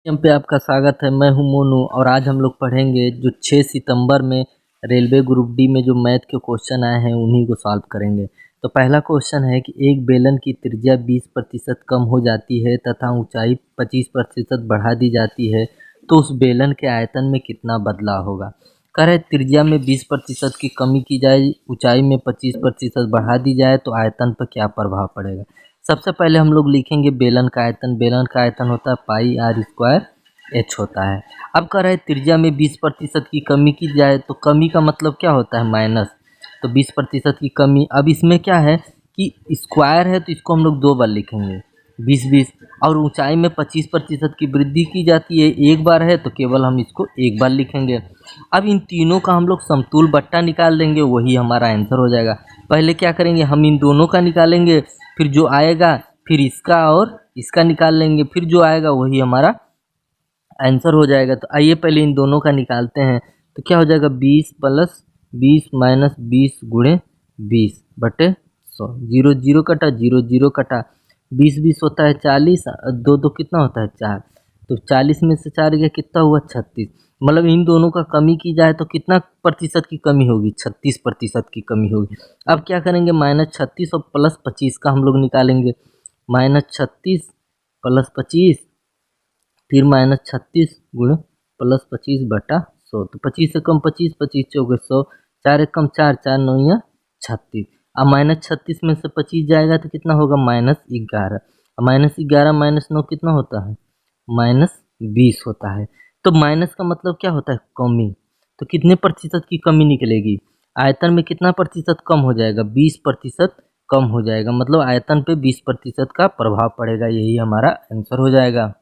पे आपका स्वागत है। मैं हूं मोनू और आज हम लोग पढ़ेंगे जो 6 सितंबर में रेलवे ग्रुप डी में जो मैथ के क्वेश्चन आए हैं उन्हीं को सॉल्व करेंगे। तो पहला क्वेश्चन है कि एक बेलन की त्रिज्या 20% कम हो जाती है तथा ऊंचाई 25% बढ़ा दी जाती है, तो उस बेलन के आयतन में कितना बदलाव होगा। कह रहे त्रिज्या में 20% की कमी की जाए, ऊंचाई में 25% बढ़ा दी जाए तो आयतन पर क्या प्रभाव पड़ेगा। सबसे पहले हम लोग लिखेंगे बेलन का आयतन। बेलन का आयतन होता है पाई आर स्क्वायर एच होता है। अब कह रहे हैं त्रिज्या में 20% की कमी की जाए, तो कमी का मतलब क्या होता है माइनस, तो 20% की कमी। अब इसमें क्या है कि स्क्वायर है तो इसको हम लोग दो बार लिखेंगे 20 और ऊंचाई में 25% की वृद्धि की जाती है, एक बार है तो केवल हम इसको एक बार लिखेंगे। अब इन तीनों का हम लोग समतुल बट्टा निकाल देंगे, वही हमारा आंसर हो जाएगा। पहले क्या करेंगे, हम इन दोनों का निकालेंगे, फिर जो आएगा फिर इसका और इसका निकाल लेंगे, फिर जो आएगा वही हमारा आंसर हो जाएगा। तो आइए पहले इन दोनों का निकालते हैं। तो क्या हो जाएगा 20 प्लस 20 माइनस 20 गुणे 20 बटे 100। 0 0 कटा, 0 0 कटा, 20 20 होता है 40, दो दो कितना होता है 4, तो 40 में से 4 गया कितना हुआ 36। मतलब इन दोनों का कमी की जाए तो कितना प्रतिशत की कमी होगी, 36% की कमी होगी। अब क्या करेंगे, -36 और +25 का हम लोग निकालेंगे। -36 + 25, फिर -36 गुणे +25 बटा 100। तो 25 से कम 25, 25 चौके 100, 4 एक कम 4, 4 9 36। अब -36 में से 25 जाएगा तो कितना होगा -11। -11 -9 कितना होता है -20 होता है। तो माइनस का मतलब क्या होता है कमी। तो कितने प्रतिशत की कमी निकलेगी, आयतन में कितना प्रतिशत कम हो जाएगा, 20% कम हो जाएगा। मतलब आयतन पे 20% का प्रभाव पड़ेगा, यही हमारा आंसर हो जाएगा।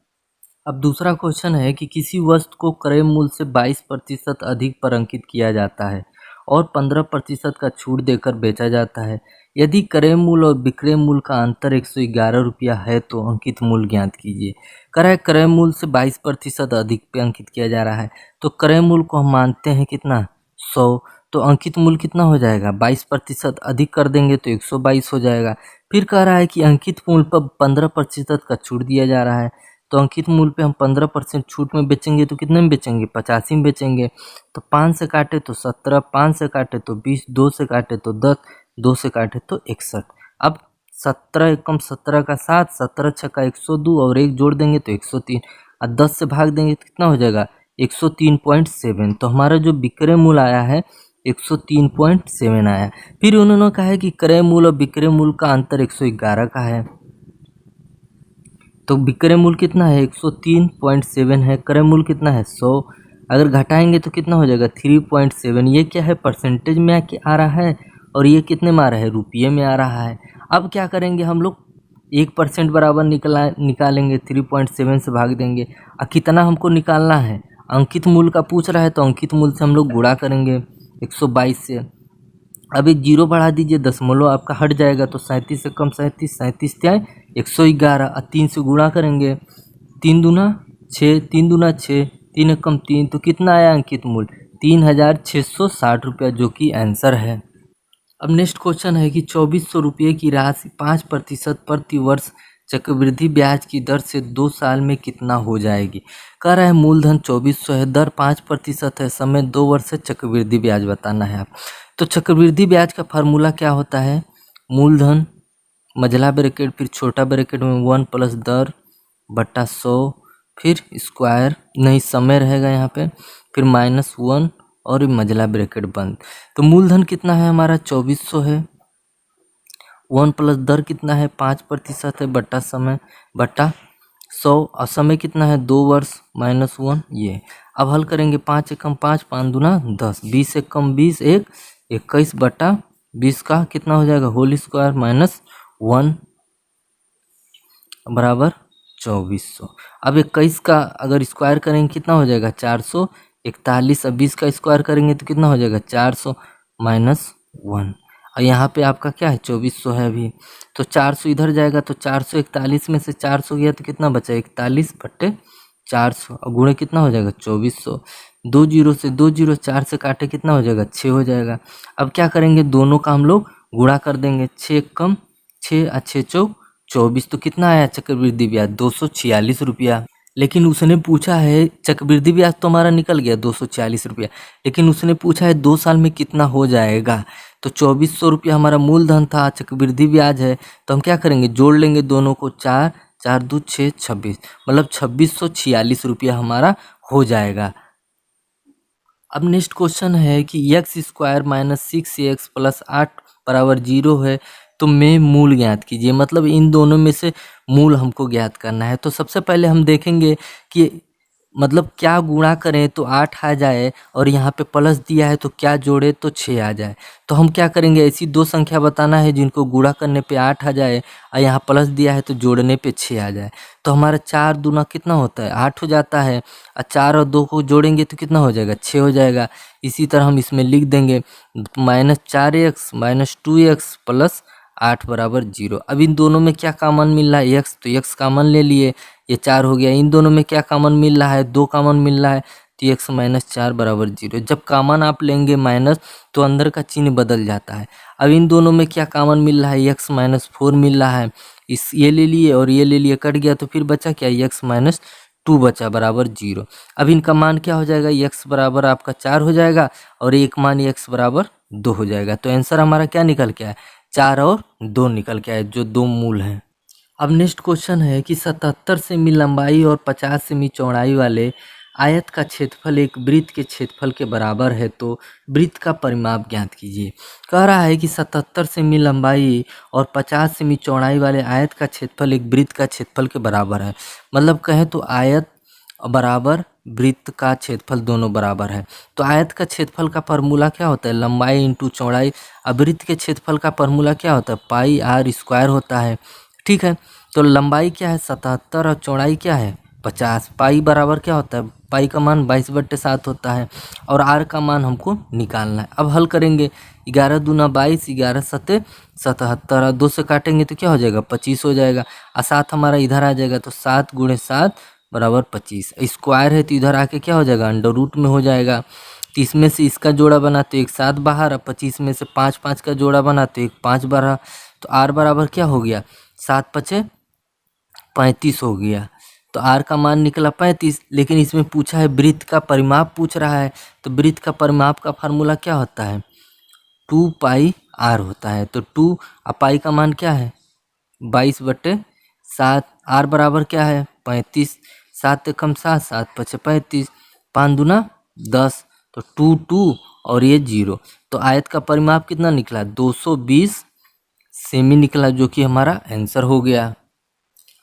अब दूसरा क्वेश्चन है कि किसी वस्तु को क्रय मूल्य से 22% अधिक पर अंकित किया जाता है और 15% का छूट देकर बेचा जाता है। यदि क्रय मूल्य और विक्रय मूल्य का अंतर 111 रुपया है तो अंकित मूल्य ज्ञात कीजिए। क्रय मूल्य से 22% अधिक पे अंकित किया जा रहा है, तो क्रय मूल्य को हम मानते हैं कितना 100, तो अंकित मूल्य कितना हो जाएगा 22% अधिक कर देंगे तो 122 हो जाएगा। फिर कह रहा है कि अंकित मूल्य पर 15% का छूट दिया जा रहा है, तो अंकित मूल्य पे हम 15% छूट में बेचेंगे तो कितने में बेचेंगे 85 में बेचेंगे। तो 5 से काटे तो 17, 5 से काटे तो 20, 2 से काटे तो 10, 2 से काटे तो 61। अब 17 एकम 17 का 7, 17 छक्का 102 और 1 जोड़ देंगे तो 103, और 10 से भाग देंगे तो कितना हो जाएगा 103.7। तो हमारा जो विक्रय मूल्य आया है 103.7 आया। फिर उन्होंने कहा है कि क्रय मूल्य और विक्रय मूल्य का अंतर 111 का है, तो विक्रय मूल्य कितना है 103.7 है, क्रय मूल्य कितना है 100। अगर घटाएंगे तो कितना हो जाएगा 3.7। ये क्या है परसेंटेज में आ रहा है और ये कितने में आ रहा है रुपये में आ रहा है। अब क्या करेंगे हम लोग 1% बराबर निकालेंगे, 3.7 से भाग देंगे। और कितना हमको निकालना है, अंकित मूल्य का पूछ रहा है तो अंकित मूल्य से हम लोग गुणा करेंगे 122 से। अब एक जीरो बढ़ा दीजिए, दशमलव आपका हट जाएगा तो 37 से कम 37, 37 क्या है 111, और 3 से गुणा करेंगे, 3 दूना 6, 3 दूना 6, 3 एक कम 3, तो कितना आया अंकित मूल्य 3660 रुपया, जो कि आंसर है। अब नेक्स्ट क्वेश्चन है कि 2400 रुपये की राशि 5% प्रति वर्ष चक्रवृद्धि ब्याज की दर से 2 साल में कितना हो जाएगी। कह रहा है मूलधन 2400 है, दर 5% है, समय 2 वर्ष है, चक्रवृद्धि ब्याज बताना है आप। तो चक्रवृद्धि ब्याज का फार्मूला क्या होता है, मूलधन मझला ब्रैकेट फिर छोटा ब्रैकेट में 1 प्लस दर बट्टा 100, फिर स्क्वायर नहीं समय रहेगा यहाँ पे, फिर -1 और मझला ब्रैकेट बंद। तो मूलधन कितना है हमारा 2400 है, 1 प्लस दर कितना है 5% है, बट्टा समय बट्टा 100, और समय कितना है 2 वर्ष -1 ये। अब हल करेंगे 5 एकम 5, 5 दूना 10, 20 एकम 20, 1 21 बट्टा 20 का कितना हो जाएगा होल स्क्वायर -1 बराबर 2400। अब 21 का अगर स्क्वायर करेंगे कितना हो जाएगा 441, अब 20 का स्क्वायर करेंगे तो कितना हो जाएगा 400 -1, और यहाँ पे आपका क्या है 2400 है अभी, तो 400 इधर जाएगा तो 441 में से 400 गया तो कितना बचा 41 बट्टे 400, और गुणे कितना हो जाएगा 2400, 2 जीरो से 2 जीरो 4 से काटे कितना हो जाएगा 6 हो जाएगा। अब क्या करेंगे दोनों का हम लोग गुणा कर देंगे, 6 कम 6 अच्छे चौक 24, तो कितना आया चक्रवृद्धि ब्याज 246 रुपया। लेकिन उसने पूछा है चक्रवृद्धि ब्याज तो हमारा निकल गया 246 रुपया, लेकिन उसने पूछा है 2 साल में कितना हो जाएगा। तो 2400 रुपया हमारा मूलधन था, चक्रवृद्धि ब्याज है, तो हम क्या करेंगे, जोड़ लेंगे दोनों को, 4 4 2 6 26, मतलब 2646 रुपया हमारा हो जाएगा। अब नेक्स्ट क्वेश्चन है कि x square minus 6x plus 8 बराबर 0 है, तो में मूल ज्ञात कीजिए। मतलब इन दोनों में से मूल हमको ज्ञात करना है। तो सबसे पहले हम देखेंगे कि मतलब क्या गुणा करें तो 8 आ जाए, और यहाँ पे प्लस दिया है तो क्या जोड़े तो 6 आ जाए। तो हम क्या करेंगे, ऐसी दो संख्या बताना है जिनको गुणा करने पे 8 आ जाए और यहाँ प्लस दिया है तो जोड़ने पे 6 आ जाए। तो हमारा 4 दूना कितना होता है, 8 हो जाता है, और 4 और 2 को जोड़ेंगे तो कितना हो जाएगा, 6 हो जाएगा। इसी तरह हम इसमें लिख देंगे -4x माइनस 2x प्लस 8 बराबर 0। अब इन दोनों में क्या कॉमन मिल रहा है, x, तो x कॉमन ले लिए, ये 4 हो गया। इन दोनों में क्या कॉमन मिल रहा है, 2 कॉमन मिल रहा है, तो x माइनस 4 बराबर 0। जब कॉमन आप लेंगे माइनस तो अंदर का चिन्ह बदल जाता है। अब इन दोनों में क्या कॉमन मिल रहा है, x माइनस 4 मिल रहा है, इस ये ले लिए और ये ले लिए, कट गया, तो फिर बचा क्या, x माइनस 2 बचा बराबर 0। अब इनका मान क्या हो जाएगा, x बराबर आपका 4 हो जाएगा और एक मान x बराबर 2 हो जाएगा। तो आंसर हमारा क्या निकल के आया, 4 और 2 निकल के आए, जो दो मूल हैं। अब नेक्स्ट क्वेश्चन है कि 77 सेमी लंबाई और 50 सेमी चौड़ाई वाले आयत का क्षेत्रफल एक वृत्त के क्षेत्रफल के बराबर है, तो वृत्त का परिमाप ज्ञात कीजिए। कह रहा है कि 77 सेमी लंबाई और 50 सेमी चौड़ाई वाले आयत का क्षेत्रफल एक वृत्त का क्षेत्रफल के बराबर है। मतलब कहें तो आयत बराबर वृत्त का क्षेत्रफल दोनों बराबर है। तो आयत का क्षेत्रफल का फार्मूला क्या होता है, लंबाई इंटू चौड़ाई। अब वृत्त के क्षेत्रफल का फार्मूला क्या होता है, पाई आर स्क्वायर होता है। ठीक है, तो लंबाई क्या है 77 और चौड़ाई क्या है 50। पाई बराबर क्या होता है, पाई का मान 22/7 होता है, और आर का मान हमको निकालना है। अब हल करेंगे, 11 दूना 22, 11 सत्ते 77, और 2 से काटेंगे तो क्या हो जाएगा, 25 हो जाएगा, और 7 हमारा इधर आ जाएगा, तो 7 गुणे 7 बराबर 25। स्क्वायर है तो इधर आके क्या हो जाएगा, अंडर रूट में हो जाएगा। तो इसमें से इसका जोड़ा बना तो एक 7 बाहर, अब 25 में से 5 5 का जोड़ा बना तो एक 5 बाहर। तो आर बराबर क्या हो गया, 7 पचे 35 हो गया। तो आर का मान निकला 35, लेकिन इसमें पूछा है वृत्त का परिमाप पूछ रहा है। तो वृत्त का परिमाप का फार्मूला क्या होता है, 2 पाई आर होता है। तो 2 पाई का मान क्या है 22/7, आर बराबर क्या है 35, 7 एकम 7, 7 पचे 35, 5 दूना 10, तो 2 2 और ये 0। तो आयत का परिमाप कितना निकला, 220 सेमी निकला, जो कि हमारा आंसर हो गया।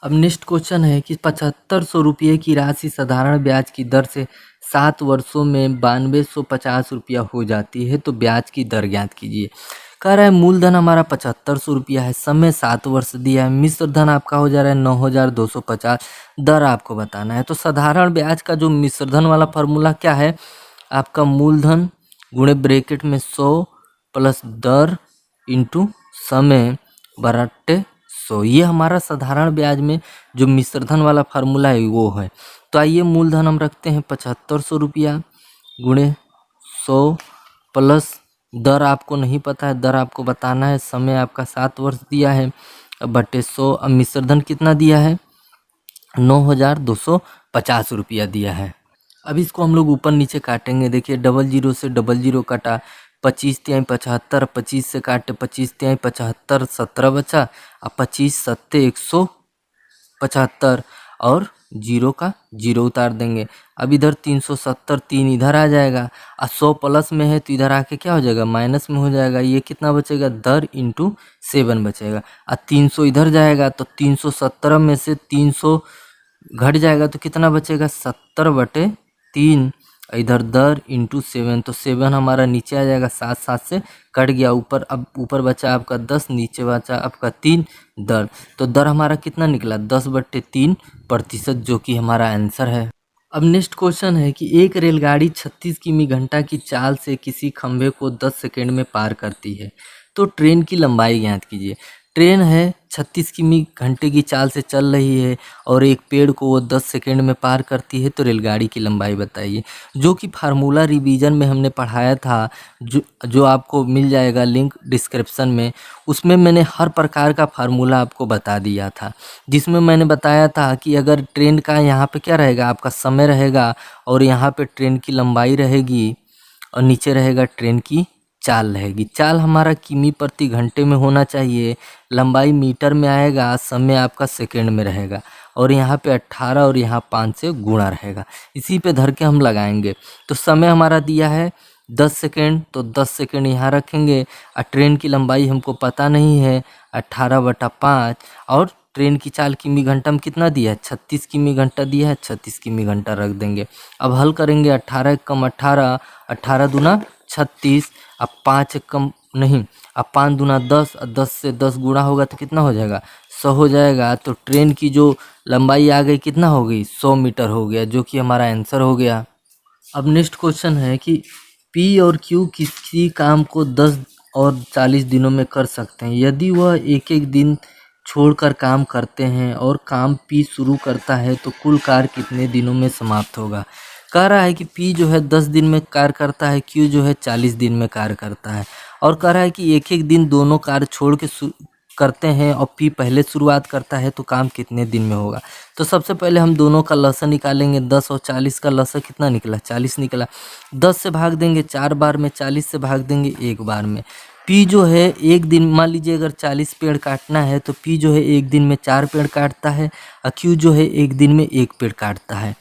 अब नेक्स्ट क्वेश्चन है कि 7500 रुपये की राशि साधारण ब्याज की दर से 7 वर्षों में 9250 रुपया हो जाती है, तो ब्याज की दर ज्ञात कीजिए। कह रहा है मूलधन हमारा 7500 रुपया है, समय 7 वर्ष दिया है, मिश्र धन आपका हो जा रहा है 9250, दर आपको बताना है। तो साधारण ब्याज का जो मिश्र धन वाला फॉर्मूला क्या है, आपका मूलधन गुणे ब्रैकेट में 100 प्लस दर इंटू समय बराटे 100। ये हमारा साधारण ब्याज में जो मिश्रधन वाला फार्मूला है वो है। तो आइए मूलधन हम रखते हैं 7500 रुपया गुणे 100 प्लस दर आपको नहीं पता है, दर आपको बताना है, समय आपका 7 वर्ष दिया है, बटे 100। अब मिश्रधन कितना दिया है 9250 रुपया दिया है। अब इसको हम लोग ऊपर नीचे काटेंगे, देखिए 00 से 00 कटा, 25 तिहाई 75, 25 से काटे 25 तिहाई 75, 17 बचा, अब 25 सत्ते 175 और 0 का 0 उतार देंगे। अब इधर 370, 3 इधर आ जाएगा, और 100 प्लस में है तो इधर आके क्या हो जाएगा, माइनस में हो जाएगा। ये कितना बचेगा, दर इंटू 7 बचेगा, और 300 इधर जाएगा तो 317 में से 300 घट जाएगा तो कितना बचेगा, 70/3, इधर दर इंटू 7, तो 7 हमारा नीचे आ जाएगा, 7 7 से कट गया ऊपर। अब ऊपर बचा आपका 10, नीचे बचा आपका 3 दर। तो दर हमारा कितना निकला 10/3%, जो कि हमारा आंसर है। अब नेक्स्ट क्वेश्चन है कि एक रेलगाड़ी 36 किमी घंटा की चाल से किसी खंभे को 10 सेकेंड में पार करती है, तो ट्रेन की लंबाई ज्ञात कीजिए। ट्रेन है 36 किमी घंटे की चाल से चल रही है और एक पेड़ को वो 10 सेकंड में पार करती है, तो रेलगाड़ी की लंबाई बताइए। जो कि फार्मूला रिवीजन में हमने पढ़ाया था, जो आपको मिल जाएगा लिंक डिस्क्रिप्शन में। उसमें मैंने हर प्रकार का फार्मूला आपको बता दिया था, जिसमें मैंने बताया था कि अगर ट्रेन का यहाँ पे क्या रहेगा, आपका समय रहेगा और यहाँ पे ट्रेन की लंबाई रहेगी और नीचे रहेगा ट्रेन की चाल रहेगी। चाल हमारा किमी प्रति घंटे में होना चाहिए, लंबाई मीटर में आएगा, समय आपका सेकंड में रहेगा और यहाँ पे 18 और यहाँ 5 से गुणा रहेगा। इसी पे धर के हम लगाएंगे। तो समय हमारा दिया है 10 सेकंड, तो 10 सेकंड यहाँ रखेंगे और ट्रेन की लंबाई हमको पता नहीं है 18/5 और ट्रेन की चाल किमी घंटा में कितना दिया है, 36 किमी घंटा दिया है, 36 किमी घंटा रख देंगे। अब हल करेंगे, 18 एकम 18, 18 दूना 36, अब 5 एकम नहीं, अब 5 दूना 10 और 10 से 10 गुणा होगा तो कितना हो जाएगा, 100 हो जाएगा। तो ट्रेन की जो लंबाई आ गई कितना हो गई, 100 मीटर हो गया, जो कि हमारा आंसर हो गया। अब नेक्स्ट क्वेश्चन है कि पी और क्यू किसी काम को 10 और 40 दिनों में कर सकते हैं। यदि वह एक एक दिन छोड़कर काम करते हैं और काम पी शुरू करता है तो कुल कार्य कितने दिनों में समाप्त होगा। कह रहा है कि पी जो है 10 दिन में कार्य करता है, क्यू जो है 40 दिन में कार्य करता है, और कह रहा है कि एक एक दिन दोनों कार्य छोड़ के करते हैं और पी पहले शुरुआत करता है तो काम कितने दिन में होगा। तो सबसे पहले हम दोनों का लसन निकालेंगे। 10 और 40 का लसन कितना निकला, 40 निकला। 10 से भाग देंगे 4 बार में, 40 से भाग देंगे 1 बार में। पी जो है एक दिन, मान लीजिए अगर 40 पेड़ काटना है तो पी जो है एक दिन में 4 पेड़ काटता है और क्यू जो है एक दिन में 1 पेड़ काटता है।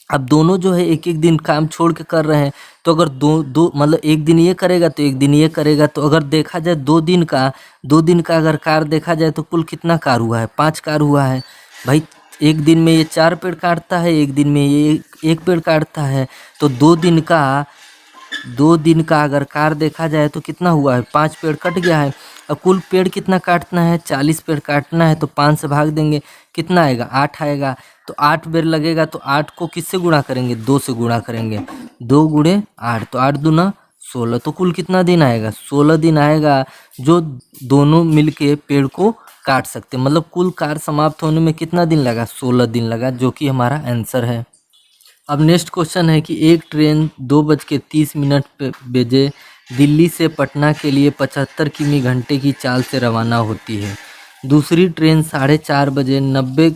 अब दोनों जो है एक एक दिन काम छोड़ के कर रहे हैं, तो अगर दो मतलब एक दिन ये करेगा तो एक दिन ये करेगा, तो अगर देखा जाए 2 दिन का अगर कार्य देखा जाए तो कुल कितना कार्य हुआ है, 5 कार्य हुआ है भाई। एक दिन में ये 4 पेड़ काटता है, एक दिन में ये 1 पेड़ काटता है, तो 2 दिन का अगर कार्य देखा जाए तो कितना हुआ है, 5 पेड़ कट गया है। अब कुल पेड़ कितना काटना है, 40 पेड़ काटना है, तो 5 से भाग देंगे, कितना आएगा, 8 आएगा। तो 8 बेर लगेगा, तो 8 को किससे गुणा करेंगे, 2 से गुणा करेंगे, 2 गुणे 8, तो 8 दूना 16। तो कुल कितना दिन आएगा, 16 दिन आएगा, जो दोनों मिलके पेड़ को काट सकते। मतलब कुल कार्य समाप्त होने में कितना दिन लगा, 16 दिन लगा, जो कि हमारा आंसर है। अब नेक्स्ट क्वेश्चन है कि एक ट्रेन 2:30 पे बजे दिल्ली से पटना के लिए 75 किमी घंटे की चाल से रवाना होती है। दूसरी ट्रेन 4:30 बजे 90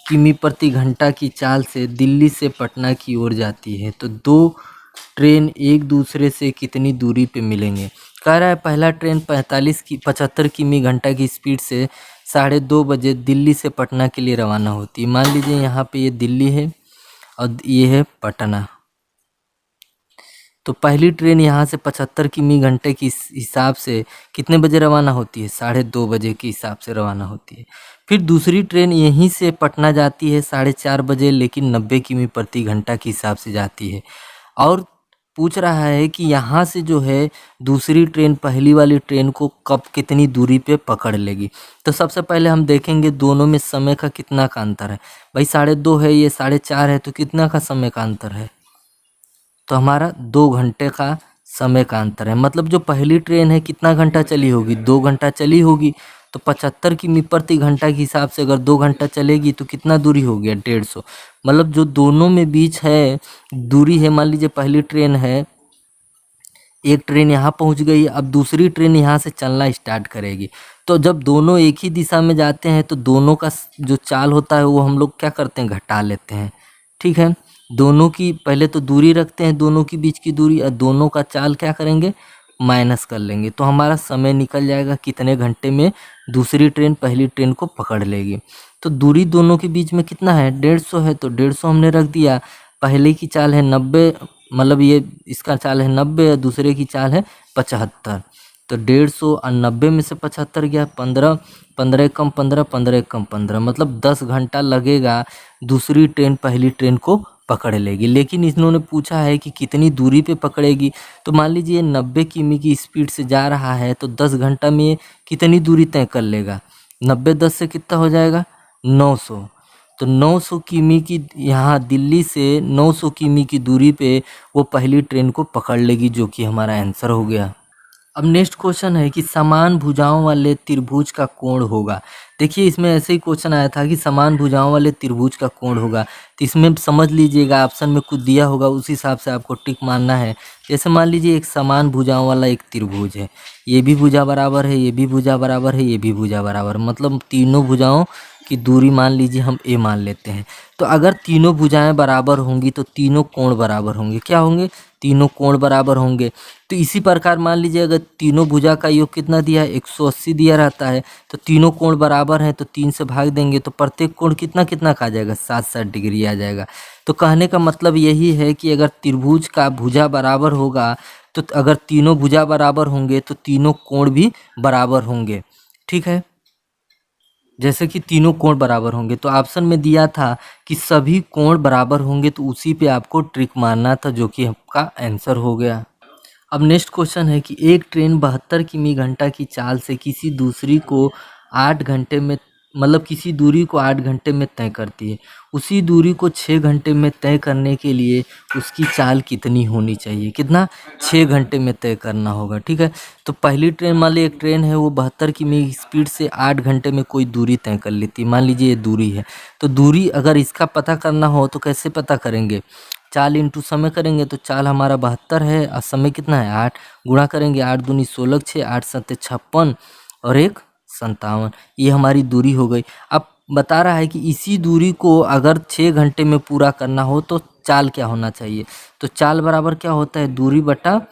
किमी प्रति घंटा की चाल से दिल्ली से पटना की ओर जाती है। तो दो ट्रेन एक दूसरे से कितनी दूरी पे मिलेंगे। कह रहा है पहला ट्रेन 75 किमी घंटा की स्पीड से 2:30 बजे दिल्ली से पटना के लिए रवाना होती है। मान लीजिए यहाँ पे ये दिल्ली है और ये है पटना। तो पहली ट्रेन यहाँ से 75 किमी घंटे की हिसाब से कितने बजे रवाना होती है, 2:30 बजे के हिसाब से रवाना होती है। फिर दूसरी ट्रेन यहीं से पटना जाती है 4:30 बजे, लेकिन 90 किमी प्रति घंटा के हिसाब से जाती है। और पूछ रहा है कि यहाँ से जो है दूसरी ट्रेन पहली वाली ट्रेन को कब कितनी दूरी पे पकड़ लेगी। तो सबसे पहले हम देखेंगे दोनों में समय का कितना का अंतर है। भाई 2:30 है, ये 4:30 है, तो कितना का समय का अंतर है, तो हमारा 2 घंटे का समय का अंतर है। मतलब जो पहली ट्रेन है कितना घंटा चली होगी, 2 घंटा चली होगी। तो 75 किमी प्रति घंटा के हिसाब से अगर 2 घंटा चलेगी तो कितना दूरी हो गया, 150। मतलब जो दोनों में बीच है दूरी है, मान लीजिए पहली ट्रेन है, एक ट्रेन यहाँ पहुँच गई, अब दूसरी ट्रेन यहाँ से चलना स्टार्ट करेगी। तो जब दोनों एक ही दिशा में जाते हैं तो दोनों का जो चाल होता है वो हम लोग क्या करते हैं, घटा लेते हैं। ठीक है, दोनों की पहले तो दूरी रखते हैं, दोनों के बीच की दूरी, और दोनों का चाल क्या करेंगे, माइनस कर लेंगे। तो हमारा समय निकल जाएगा कितने घंटे में दूसरी ट्रेन पहली ट्रेन को पकड़ लेगी। तो दूरी दोनों के बीच में कितना है, 150 है, तो 150 हमने रख दिया। पहले की चाल है 90, मतलब ये इसका चाल है 90 और दूसरे की चाल है 75। तो 150 और 90 में से 75 गया, 15, 15 कम 15, 15 कम 15, मतलब 10 घंटा लगेगा दूसरी ट्रेन पहली ट्रेन को पकड़ लेगी। लेकिन इन्होंने पूछा है कि कितनी दूरी पे पकड़ेगी। तो मान लीजिए 90 किमी की स्पीड से जा रहा है, तो 10 घंटा में कितनी दूरी तय कर लेगा, 90 10 से कितना हो जाएगा, 900। तो 900 किमी की, यहाँ दिल्ली से 900 किमी की दूरी पे वो पहली ट्रेन को पकड़ लेगी, जो कि हमारा आंसर हो गया। अब नेक्स्ट क्वेश्चन है कि समान भुजाओं वाले त्रिभुज का कोण होगा। देखिए इसमें ऐसे ही क्वेश्चन आया था कि समान भुजाओं वाले त्रिभुज का कोण होगा, तो इसमें समझ लीजिएगा ऑप्शन में कुछ दिया होगा उस हिसाब से आपको टिक मारना है। जैसे मान लीजिए एक समान भुजाओं वाला एक त्रिभुज है, ये भी भुजा बराबर है, ये भी भुजा बराबर है, ये भी भुजा बराबर, मतलब तीनों भुजाओं की दूरी मान लीजिए हम ए मान लेते हैं। तो अगर तीनों भुजाएं बराबर होंगी तो तीनों कोण बराबर होंगे। क्या होंगे? तीनों कोण बराबर होंगे। तो इसी प्रकार मान लीजिए अगर तीनों भुजा का योग कितना दिया है, 180 दिया रहता है, तो तीनों कोण बराबर हैं तो 3 से भाग देंगे तो प्रत्येक कोण कितना कितना का आ जाएगा, 60-60 डिग्री आ जाएगा। तो कहने का मतलब यही है कि अगर त्रिभुज का भुजा बराबर होगा तो अगर तीनों भुजा बराबर होंगे तो तीनों कोण भी बराबर होंगे। ठीक है, जैसे कि तीनों कोण बराबर होंगे, तो ऑप्शन में दिया था कि सभी कोण बराबर होंगे, तो उसी पे आपको ट्रिक मारना था, जो कि आपका आंसर हो गया। अब नेक्स्ट क्वेश्चन है कि एक ट्रेन 72 किमी घंटा की चाल से किसी दूसरी को 8 घंटे में, मतलब किसी दूरी को 8 घंटे में तय करती है, उसी दूरी को 6 घंटे में तय करने के लिए उसकी चाल कितनी होनी चाहिए? कितना? 6 घंटे में तय करना होगा। ठीक है, तो पहली ट्रेन मान ली एक ट्रेन है वो 72 किमी स्पीड से 8 घंटे में कोई दूरी तय कर लेती है। मान लीजिए ये दूरी है, तो दूरी अगर इसका पता करना हो तो कैसे पता करेंगे? चाल इंटू समय करेंगे, तो चाल हमारा 72 है और समय कितना है 8, गुणा करेंगे 8 दूनी 16, 6 8 7 56 और 1 57, ये हमारी दूरी हो गई। अब बता रहा है कि इसी दूरी को अगर 6 घंटे में पूरा करना हो तो चाल क्या होना चाहिए? तो चाल बराबर क्या होता है? दूरी बटा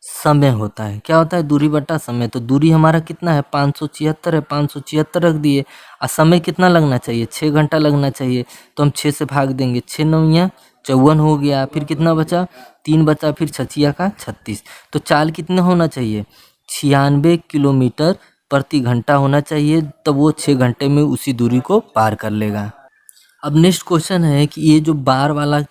समय होता है। क्या होता है? दूरी बटा समय। तो दूरी हमारा कितना है? 576 है, 576 रख दिए और समय कितना लगना चाहिए? 6 घंटा लगना चाहिए, तो हम 6 से भाग देंगे, 6 9 54 हो गया, फिर कितना बचा? 3 बचा, फिर 6 का 36। तो चाल कितना होना चाहिए? 96 किलोमीटर प्रति घंटा होना चाहिए, तब वो 6 घंटे में उसी दूरी को पार कर लेगा। अब नेक्स्ट क्वेश्चन है कि ये जो बार वाला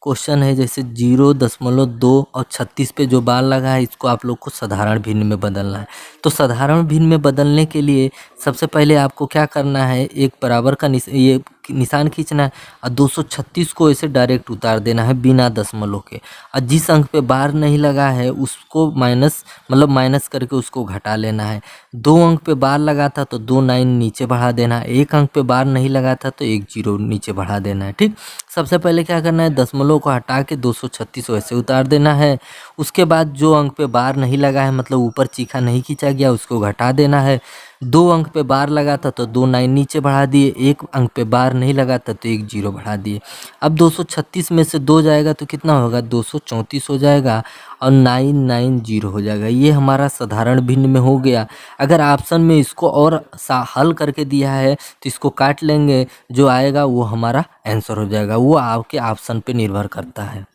क्वेश्चन है, जैसे 0.2 और 36 पे जो बार लगा है, इसको आप लोग को साधारण भिन्न में बदलना है। तो साधारण भिन्न में बदलने के लिए सबसे पहले आपको क्या करना है, एक बराबर का ये निशान खींचना है और 236 को ऐसे डायरेक्ट उतार देना है बिना दशमलव के, और जिस अंक पे बार नहीं लगा है उसको माइनस करके उसको घटा लेना है। 2 अंक पे बार लगा था तो 2 9 नीचे बढ़ा देना है, 1 अंक पे बार नहीं लगा था तो 1 0 नीचे बढ़ा देना है। ठीक, सबसे पहले क्या करना है, दशमलव को हटा के 236 वैसे उतार देना है। उसके बाद जो अंक पे बार नहीं लगा है, मतलब ऊपर चीखा नहीं खींचा गया, उसको घटा देना है। 2 अंक पे बार लगा था तो 2 9 नीचे बढ़ा दिए, 1 अंक पे बार नहीं लगा था तो 1 0 बढ़ा दिए। अब 236 में से 2 जाएगा तो कितना होगा? 234 हो जाएगा और 990 हो जाएगा। ये हमारा साधारण भिन्न में हो गया। अगर ऑप्शन में इसको और हल करके दिया है तो इसको काट लेंगे, जो आएगा वो हमारा आंसर हो जाएगा। वो आपके ऑप्शन पे निर्भर करता है।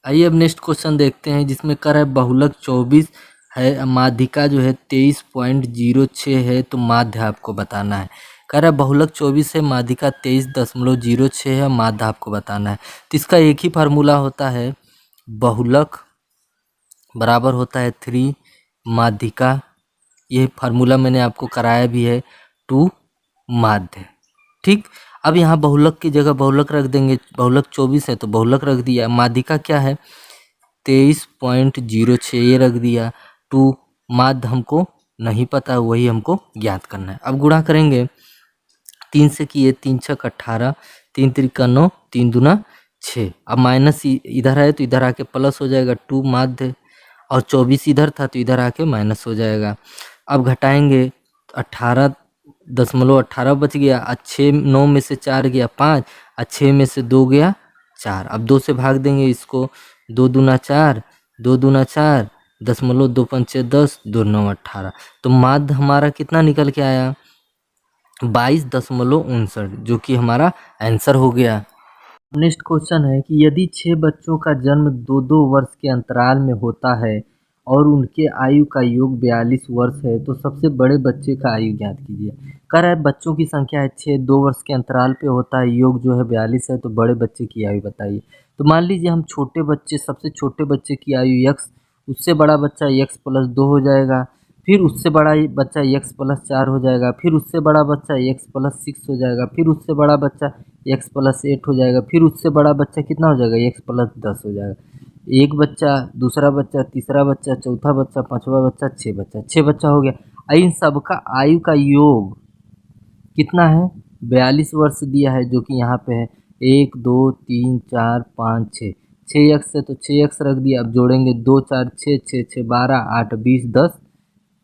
आइए अब नेक्स्ट क्वेश्चन देखते हैं, जिसमें कर है बहुलक 24 है, माध्यिका जो है 23.06 है, तो माध्य आपको बताना है। कह रहा है बहुलक 24 है, माध्यिका 23.06 है, माध्य आपको बताना है। तो इसका एक ही फार्मूला होता है, बहुलक बराबर होता है 3 माध्यिका, ये फार्मूला मैंने आपको कराया भी है, 2 माध्य। ठीक, अब यहाँ बहुलक की जगह बहुलक रख देंगे, बहुलक 24 है तो बहुलक रख दिया, माध्यिका क्या है 23.06 ये रख दिया, 2 माध्य हमको नहीं पता, वही हमको ज्ञात करना है। अब गुणा करेंगे, 3 से किए 3 छक 18, 3 त्रिका 9, 3 दूना 6। अब माइनस इधर है तो इधर आके प्लस हो जाएगा, 2 माध्य, और 24 इधर था तो इधर आके माइनस हो जाएगा। अब घटाएंगे, 18.18 बच गया, और 6 9 में से 4 गया 5, और 6 में से 2 गया 4। अब 2 से भाग देंगे इसको, 2 दूना 4, 2 दूना 4, 0.2 पंचे 10, 2 9 18। तो माध्य हमारा कितना निकल के आया? 22.59, जो कि हमारा आंसर हो गया। नेक्स्ट क्वेश्चन है कि यदि 6 बच्चों का जन्म 2-2 वर्ष के अंतराल में होता है और उनके आयु का योग 42 वर्ष है, तो सबसे बड़े बच्चे का आयु ज्ञात कीजिए। कह रहा है बच्चों की संख्या है 6, 2 वर्ष के अंतराल पे होता है, योग जो है 42 है, तो बड़े बच्चे की आयु बताइए। तो मान लीजिए हम छोटे बच्चे, सबसे छोटे बच्चे की आयु x, उससे बड़ा बच्चा x + 2 हो जाएगा, फिर उससे बड़ा बच्चा x + 4 हो जाएगा, फिर उससे बड़ा बच्चा x + 6 हो जाएगा, फिर उससे बड़ा बच्चा x + 8 हो जाएगा, फिर उससे बड़ा बच्चा कितना हो जाएगा? x + 10 हो जाएगा। एक बच्चा, दूसरा बच्चा, तीसरा बच्चा, चौथा बच्चा, पांचवा बच्चा, 6 बच्चा, 6 बच्चा हो गया। इन सबका आयु का योग कितना है? 42 वर्ष दिया है, जो कि यहाँ पे है 1 2 3 4 5 6, 6 x है तो 6 x रख दिया। अब जोड़ेंगे 2 4 6 6 6 12 8 20 10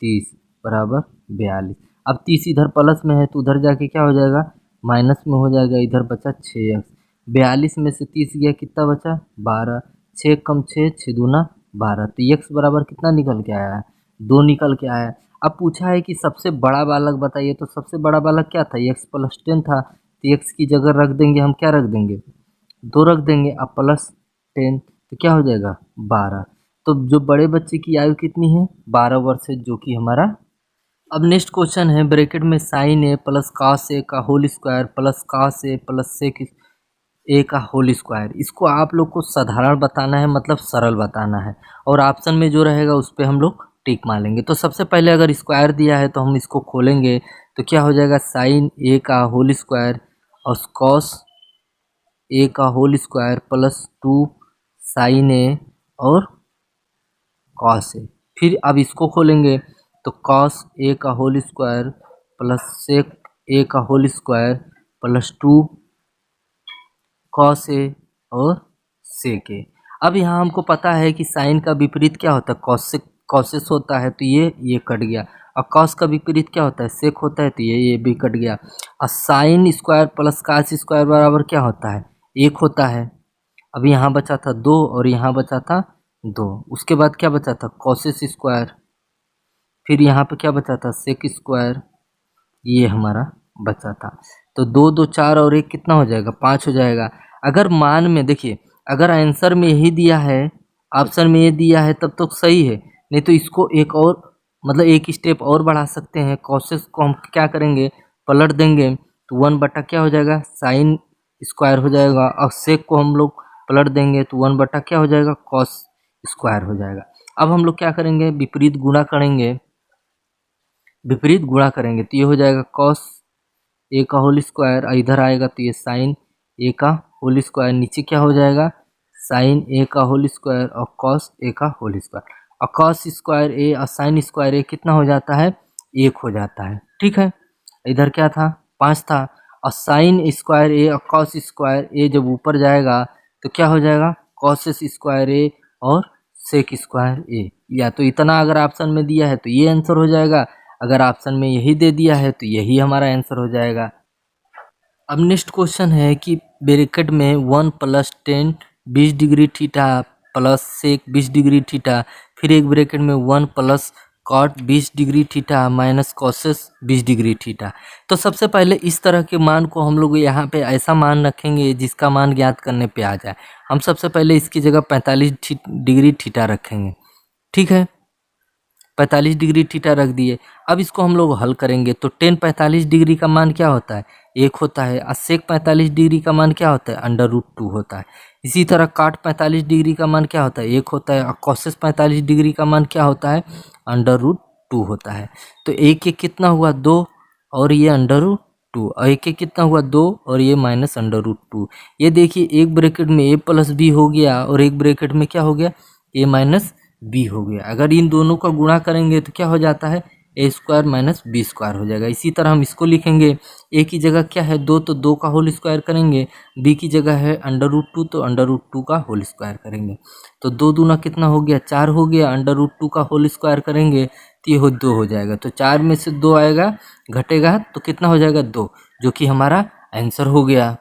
30 बराबर 42। अब 30 इधर प्लस में है तो उधर जाके क्या हो जाएगा? माइनस में हो जाएगा। इधर बचा 6 x। 42 में से 30 गया, कितना बचा? 12। 6 कम 6, 6 दूना 12। तो x बराबर कितना निकल के आया है? 2 निकल के आया है। अब पूछा है कि सबसे बड़ा बालक बताइए, तो सबसे बड़ा बालक क्या था? x प्लस 10 था, तो x की जगह रख देंगे हम, क्या रख देंगे? 2 रख देंगे। अब प्लस 10 तो क्या हो जाएगा? 12। तो जो बड़े बच्चे की आयु कितनी है? 12 वर्ष है, जो कि हमारा। अब नेक्स्ट क्वेश्चन है, ब्रैकेट में sign A plus cos A का whole square plus cos A plus sec ए का होल स्क्वायर। इसको आप लोग को साधारण बताना है, मतलब सरल बताना है, और ऑप्शन में जो रहेगा उस पर हम लोग टिक मार लेंगे। तो सबसे पहले अगर स्क्वायर दिया है तो हम इसको खोलेंगे तो क्या हो जाएगा? साइन ए का होल स्क्वायर और कॉस ए का होल स्क्वायर प्लस 2 साइन ए और कॉस ए। फिर अब इसको खोलेंगे तो कॉस ए का होल स्क्वायर प्लस सेक ए का whole square plus 2 cos A और सेक ए। अब यहाँ हमको पता है कि साइन का विपरीत क्या होता है? कॉसेस होता है, तो ये कट गया। और कॉस का विपरीत क्या होता है? सेक होता है, तो ये भी कट गया। और sine square plus cos square बराबर क्या होता है? 1 होता है। अब यहाँ बचा था 2 और यहाँ बचा था 2। उसके बाद क्या बचा था? Cosec square. फिर यहाँ पे क्या बचा था? Sec square. ये हमारा बचा था। तो 2 2 4 और 1 कितना हो जाएगा? 5 हो जाएगा। अगर मान में देखिए, अगर आंसर में यही दिया है, ऑप्शन में ये दिया है, तब तो सही है। नहीं तो इसको एक और, मतलब एक स्टेप और बढ़ा सकते हैं। कॉसेस को हम क्या करेंगे? पलट देंगे तो 1 बटा क्या हो जाएगा? साइन स्क्वायर हो जाएगा। और सेक को हम लोग पलट देंगे तो 1 बटा क्या हो जाएगा? कॉस स्क्वायर हो जाएगा। अब हम लोग क्या करेंगे? विपरीत गुणा करेंगे। विपरीत गुणा करेंगे तो ये हो जाएगा कॉस ए का होल स्क्वायर, इधर आएगा तो ये साइन ए का होल स्क्वायर। नीचे क्या हो जाएगा? साइन ए का होल स्क्वायर और कॉस ए का होल स्क्वायर। और कॉस स्क्वायर ए और साइन स्क्वायर ए कितना हो जाता है? 1 हो जाता है। ठीक है, इधर क्या था? 5 था। और साइन स्क्वायर ए और कॉस स्क्वायर ए जब ऊपर जाएगा तो क्या हो जाएगा? कॉसेस स्क्वायर ए और सेक स्क्वायर ए। या तो इतना अगर ऑप्शन में दिया है तो ये आंसर हो जाएगा, अगर ऑप्शन में यही दे दिया है तो यही हमारा आंसर हो जाएगा। अब नेक्स्ट क्वेश्चन है कि ब्रैकेट में 1 plus 10 20 degree theta plus sec 20 degree theta, फिर एक ब्रैकेट में 1 plus cot 20 degree theta minus cosec 20 degree theta. तो सबसे पहले इस तरह के मान को हम लोग यहाँ पे ऐसा मान रखेंगे जिसका मान ज्ञात करने पे आ जाए। हम सबसे पहले इसकी जगह 45 डिग्री थीटा रखेंगे। ठीक है, 45 डिग्री थीटा रख दिए। अब इसको हम लोग हल करेंगे तो टेन 45 डिग्री का मान क्या होता है? 1 होता है। और सेक 45 डिग्री का मान क्या होता है? अंडर रूट 2 होता है। इसी तरह काट 45 डिग्री का मान क्या होता है? 1 होता है। और कॉसेस 45 डिग्री का मान क्या होता है? अंडर रूट 2 होता है। तो एक एक कितना हुआ? 2 और ये अंडर रूट 2, और एक एक कितना हुआ? 2 और ये माइनस अंडर रूट 2। ये देखिए, एक ब्रैकेट में ए प्लस बी हो गया और एक ब्रैकेट में क्या हो गया? ए माइनस बी हो गया। अगर इन दोनों का गुणा करेंगे तो क्या हो जाता है? ए स्क्वायर माइनस बी स्क्वायर हो जाएगा। इसी तरह हम इसको लिखेंगे, ए की जगह क्या है? 2, तो 2 का होल स्क्वायर करेंगे। बी की जगह है अंडर रूट 2, तो अंडर रूट 2 का होल स्क्वायर करेंगे। तो 2 दूना कितना हो गया? 4 हो गया। अंडर रूट 2 का होल स्क्वायर करेंगे तो ये 2 हो जाएगा। तो 4 में से 2 आएगा, घटेगा तो कितना हो जाएगा? 2, जो कि हमारा आंसर हो गया।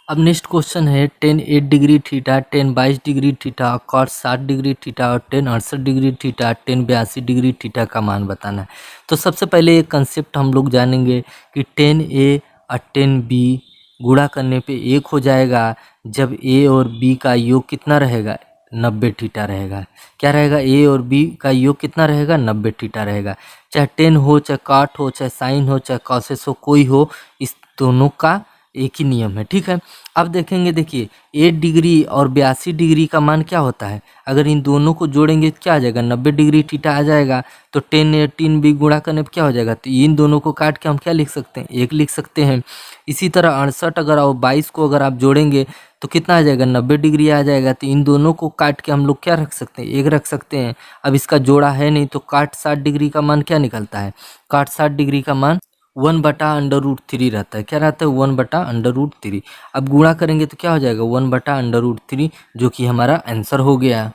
अब नेक्स्ट क्वेश्चन है, tan 8 degree theta, tan 22 degree theta, cot 60 degree theta और tan 68 degree theta, tan 82 degree theta का मान बताना है। तो सबसे पहले एक कंसेप्ट हम लोग जानेंगे कि टेन ए और टेन बी गुणा करने पे 1 हो जाएगा जब ए और बी का योग कितना रहेगा? 90 थीटा रहेगा। क्या रहेगा? ए और बी का योग कितना रहेगा? 90 थीटा रहेगा। चाहे टेन हो, चाहे कॉट हो, चाहे साइन हो, चाहे कॉसेस हो, कोई हो, इस दोनों का एक ही नियम है। ठीक है, अब देखेंगे, देखिए 8 डिग्री और 82 डिग्री का मान क्या होता है? अगर इन दोनों को जोड़ेंगे तो क्या आ जाएगा? 90 डिग्री थीटा आ जाएगा। तो 10 18 भी गुणा करने पर क्या हो जाएगा? तो इन दोनों को काट के हम क्या लिख सकते हैं? 1 लिख सकते हैं। इसी तरह 68 अगर और 22 को अगर आप जोड़ेंगे तो कितना आ जाएगा, 90 डिग्री आ जाएगा। तो इन दोनों को काट के हम लोग क्या रख सकते हैं, 1 रख सकते हैं। अब इसका जोड़ा है नहीं, तो काट 60 डिग्री का मान क्या निकलता है, काट 60 डिग्री का मान 1/√3 रहता है। क्या रहता है, 1/√3। अब गुणा करेंगे तो क्या हो जाएगा, 1/√3, जो कि हमारा आंसर हो गया।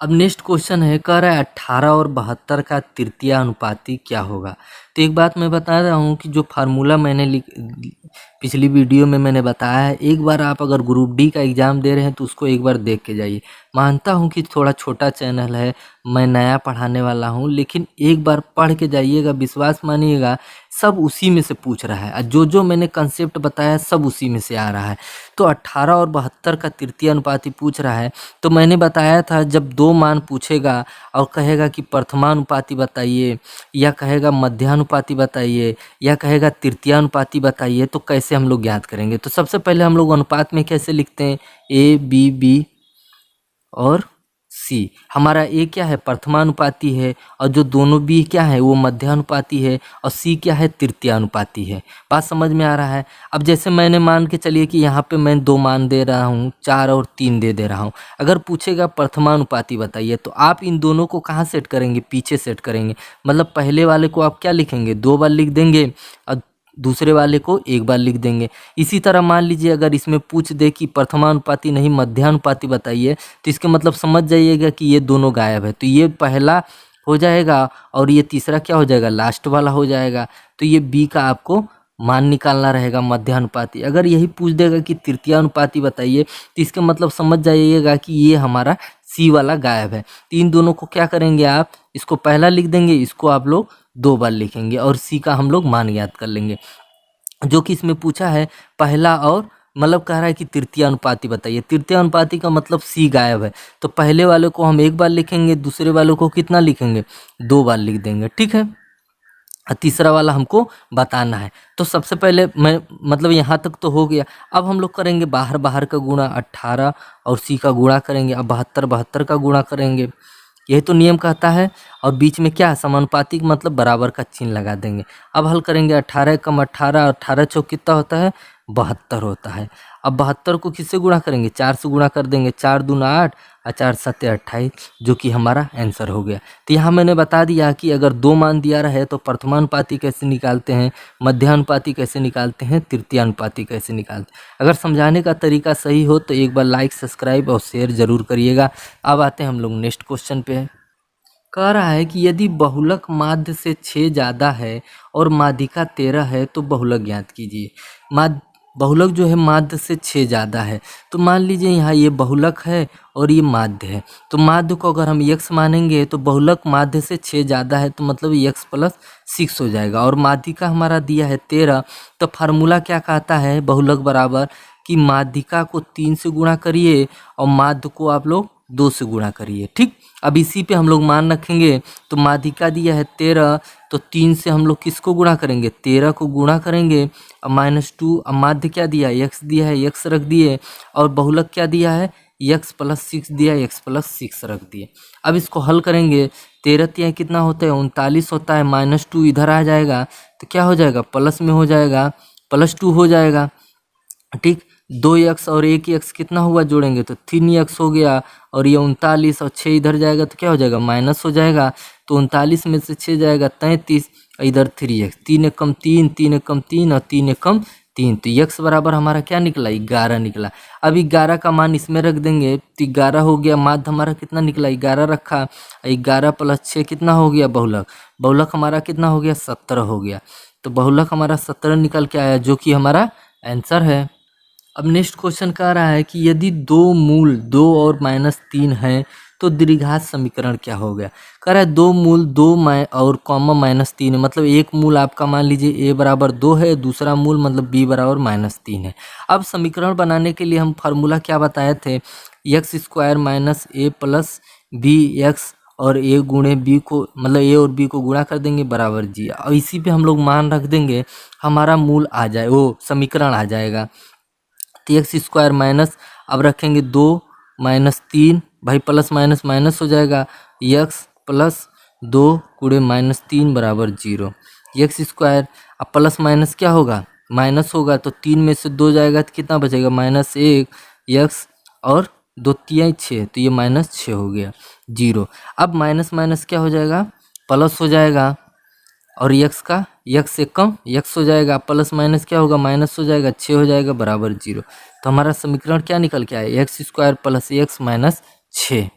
अब नेक्स्ट क्वेश्चन है, कह रहा है 18 और 72 का तृतीय अनुपाती क्या होगा। तो एक बात मैं बता रहा हूँ कि जो फार्मूला मैंने पिछली वीडियो में मैंने बताया है, एक बार आप अगर ग्रुप डी का एग्ज़ाम दे रहे हैं तो उसको एक बार देख के जाइए। मानता हूँ कि थोड़ा छोटा चैनल है, मैं नया पढ़ाने वाला हूँ, लेकिन एक बार पढ़ के जाइएगा, विश्वास मानिएगा, सब उसी में से पूछ रहा है। और जो मैंने कंसेप्ट बताया सब उसी में से आ रहा है। तो 18 और 72 का तृतीय अनुपाती पूछ रहा है। तो मैंने बताया था, जब 2 मान पूछेगा और कहेगा कि प्रथमानुपाती बताइए, या कहेगा मध्यानुपाती बताइए, या कहेगा तृतीयानुपाती बताइए, तो कैसे हम लोग ज्ञात करेंगे। तो सबसे पहले हम लोग अनुपात में कैसे लिखते हैं, ए बी बी और सी। हमारा ए क्या है, प्रथमानुपाती है, और जो दोनों बी क्या है वो मध्यानुपाती है, और सी क्या है, तृतीयानुपाती है। बात समझ में आ रहा है। अब जैसे मैंने मान के चलिए कि यहाँ पे मैं 2 मान दे रहा हूँ, 4 और 3 दे रहा हूँ। अगर पूछेगा प्रथमानुपाती बताइए, तो आप इन दोनों को कहाँ सेट करेंगे, पीछे सेट करेंगे। मतलब पहले वाले को आप क्या लिखेंगे, 2 बार लिख देंगे, और दूसरे वाले को 1 बार लिख देंगे। इसी तरह मान लीजिए अगर इसमें पूछ दे कि प्रथमानुपाती नहीं मध्यानुपाती बताइए, तो इसके मतलब समझ जाइएगा कि ये दोनों गायब है। तो ये पहला हो जाएगा, और ये तीसरा क्या हो जाएगा, लास्ट वाला हो जाएगा। तो ये बी का आपको मान निकालना रहेगा, मध्यानुपाती। अगर यही पूछ देगा कि तृतीयानुपाती बताइए, तो इसका मतलब समझ जाइएगा कि ये हमारा सी वाला गायब है। तो इन दोनों को क्या करेंगे आप, इसको पहला लिख देंगे, इसको आप लोग 2 बार लिखेंगे, और सी का हम लोग मान ज्ञात कर लेंगे। जो कि इसमें पूछा है पहला, और मतलब कह रहा है कि तृतीय अनुपाती बताइए। तृतीय अनुपाती का मतलब सी गायब है, तो पहले वाले को हम 1 बार लिखेंगे, दूसरे वाले को कितना लिखेंगे, 2 बार लिख देंगे, ठीक है। तीसरा वाला हमको बताना है। तो सबसे पहले मैं मतलब यहाँ तक तो हो गया। अब हम लोग करेंगे बाहर बाहर का गुणा, 18 और सी का गुणा करेंगे, अब 72 का गुणा करेंगे। यही तो नियम कहता है। और बीच में क्या है, समानुपाती मतलब बराबर का चिन्ह लगा देंगे। अब हल करेंगे, 18 कम 18, 18 चौक कितना होता है, 72 होता है। अब 72 को किससे गुणा करेंगे, 4 से गुणा कर देंगे, 4 दूना 8 और 4 सत्ते 28, जो कि हमारा आंसर हो गया। तो यहाँ मैंने बता दिया कि अगर 2 मान दिया रहे तो प्रथमानुपाती कैसे निकालते हैं, मध्यानुपाती कैसे निकालते हैं, तृतीयानुपाती कैसे निकालते हैं। अगर समझाने का तरीका सही हो तो एक बार लाइक, सब्सक्राइब और शेयर जरूर करिएगा। अब आते हैं हम लोग नेक्स्ट क्वेश्चन पे। कह रहा है कि यदि बहुलक माध्य से 6 ज़्यादा है और माध्यिका 13 है तो बहुलक ज्ञात कीजिए। बहुलक जो है माध्य से 6 ज़्यादा है। तो मान लीजिए यहाँ ये बहुलक है और ये माध्य है। तो माध्य को अगर हम x मानेंगे तो बहुलक माध्य से 6 ज़्यादा है, तो मतलब x + 6 हो जाएगा। और माध्यिका हमारा दिया है 13। तो फार्मूला क्या कहता है, बहुलक बराबर कि माध्यिका को 3 से गुणा करिए और माध्य को आप लोग 2 से गुणा करिए, ठीक। अब इसी पे हम लोग मान रखेंगे। तो माध्यिका दिया है 13, तो 3 से हम लोग किसको गुणा करेंगे, 13 को गुणा करेंगे। अब -2, अब माध्य क्या दिया है, x दिया है, x रख दिए। और बहुलक क्या दिया है, x + 6 दिया है, x + 6 रख दिए। अब इसको हल करेंगे, 13 तिया कितना होता है, 39 होता है। -2 इधर आ जाएगा तो क्या हो जाएगा, प्लस में हो जाएगा, +2 हो जाएगा, ठीक। 2x और 1x कितना हुआ, जोड़ेंगे तो 3x हो गया। और ये 39 और 6 इधर जाएगा तो क्या हो जाएगा, माइनस हो जाएगा। तो 39 में से 6 जाएगा 33, इधर 3x, 3 एकम 3, 3 एकम 3 और 3 एकम 3। तो x बराबर हमारा क्या निकला, 11 निकला। अब 11 का मान इसमें रख देंगे तो 11 हो गया। माध्य हमारा कितना निकला, 11 रखा, 11 + 6 कितना हो गया, बहुलक। बहुलक हमारा कितना हो गया, 17 हो गया। तो बहुलक हमारा 17 निकल के आया, जो कि हमारा आंसर है। अब नेक्स्ट क्वेश्चन कह रहा है कि यदि 2 मूल 2 और -3 हैं तो द्विघात समीकरण क्या हो गया। कह रहा है 2 मूल 2 और -3 है, मतलब एक मूल आपका मान लीजिए a बराबर 2 है, दूसरा मूल मतलब b बराबर -3 है। अब समीकरण बनाने के लिए हम फार्मूला क्या बताए थे, x² - a + bx और a गुणे b को, मतलब a और b को गुणा कर देंगे बराबर g। और इसी पे हम लोग मान रख देंगे, हमारा मूल आ जाए, वो समीकरण आ जाएगा। तो x² माइनस, अब रखेंगे 2 -3, भाई प्लस माइनस माइनस हो जाएगा, x + 2 × -3 बराबर 0। x², अब प्लस माइनस क्या होगा, माइनस होगा, तो 3 में से 2 जाएगा तो कितना बचेगा, -1। यक्स और 2 तियाई 6, तो ये -6 हो गया 0। अब माइनस माइनस क्या हो जाएगा, प्लस हो जाएगा, और यक्स से कम यक्स हो जाएगा, प्लस माइनस क्या होगा, माइनस हो जाएगा, 6 हो जाएगा बराबर 0। तो हमारा समीकरण क्या निकल के आया, x² + x - 6।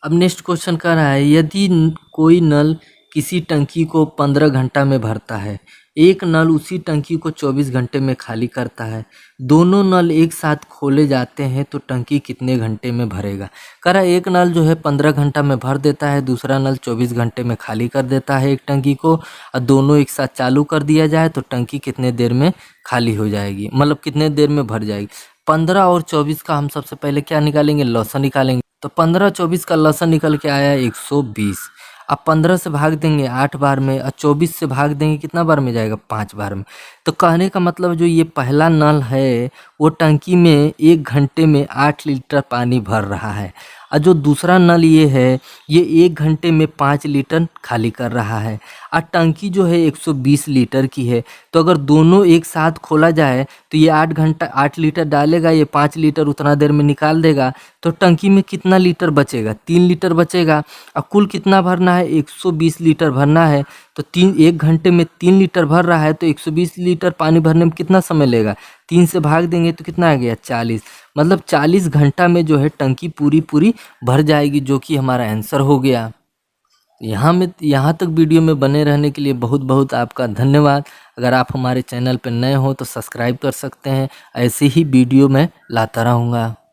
अब नेक्स्ट क्वेश्चन कह रहा है, यदि कोई नल किसी टंकी को 15 घंटा में भरता है, एक नल उसी टंकी को 24 घंटे में खाली करता है, दोनों नल एक साथ खोले जाते हैं तो टंकी कितने घंटे में भरेगा। कह रहा है एक नल जो है 15 घंटा में भर देता है, दूसरा नल 24 घंटे में खाली कर देता है एक टंकी को, और दोनों एक साथ चालू कर दिया जाए तो टंकी कितने देर में खाली हो जाएगी, मतलब कितने देर में भर जाएगी। 15 और 24 का हम सबसे पहले क्या निकालेंगे, लॉसन निकालेंगे। तो 15-24 का लॉसन निकल के आया 120। अब 15 से भाग देंगे 8 बार में, और 24 से भाग देंगे कितना बार में जाएगा, 5 बार में। तो कहने का मतलब जो ये पहला नल है वो टंकी में 1 घंटे में 8 लीटर पानी भर रहा है, और जो दूसरा नल ये है ये 1 घंटे में 5 लीटर खाली कर रहा है। और टंकी जो है 120 लीटर की है, तो अगर दोनों एक साथ खोला जाए तो ये 8 लीटर डालेगा, ये 5 लीटर उतना देर में निकाल देगा, तो टंकी में कितना लीटर बचेगा, 3 लीटर बचेगा। और कुल कितना भरना है, 120 लीटर भरना है। तो 1 घंटे में 3 लीटर भर रहा है, तो 120 लीटर पानी भरने में कितना समय लेगा, 3 से भाग देंगे तो कितना आ गया, 40। मतलब 40 घंटा में जो है टंकी पूरी भर जाएगी, जो कि हमारा आंसर हो गया। यहाँ तक वीडियो में बने रहने के लिए बहुत बहुत आपका धन्यवाद। अगर आप हमारे चैनल पर नए हो तो सब्सक्राइब कर सकते हैं, ऐसे ही वीडियो मैं लाता रहूँगा।